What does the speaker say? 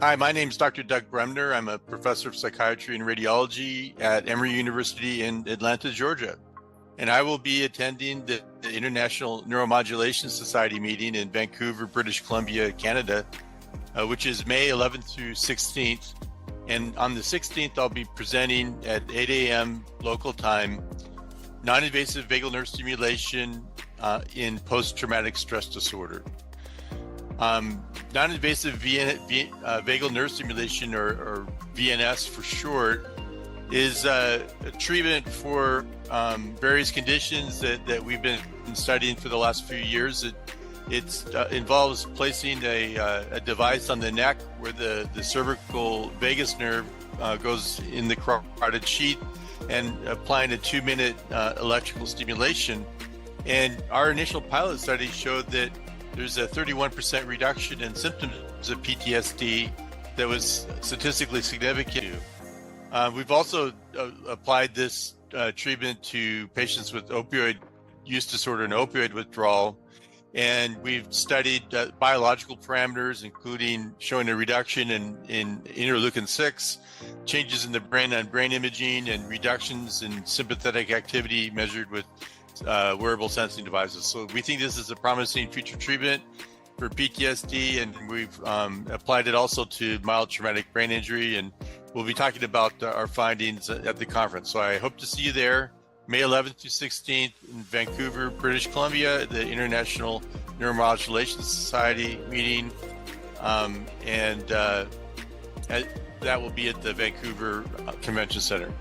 Hi, my name is Dr. Doug Bremner. I'm a professor of psychiatry and radiology at Emory University in Atlanta, Georgia. And I will be attending the International Neuromodulation Society meeting in Vancouver, British Columbia, Canada, which is May 11th through 16th. And on the 16th, I'll be presenting at 8 a.m. local time, non-invasive vagal nerve stimulation in post-traumatic stress disorder. Non-invasive vagal nerve stimulation, or VNS for short, is a treatment for various conditions that we've been studying for the last few years. It involves placing a device on the neck where the cervical vagus nerve goes in the carotid sheath and applying a 2-minute electrical stimulation. And our initial pilot study showed that there's a 31% reduction in symptoms of PTSD that was statistically significant. We've also applied this treatment to patients with opioid use disorder and opioid withdrawal. And we've studied biological parameters, including showing a reduction in interleukin-6, changes in the brain on brain imaging, and reductions in sympathetic activity measured with wearable sensing devices. So we think this is a promising future treatment for PTSD, and we've applied it also to mild traumatic brain injury, and we'll be talking about our findings at the conference. So I hope to see you there, May 11th to 16th in Vancouver, British Columbia, the International Neuromodulation Society meeting, and that will be at the Vancouver Convention Center.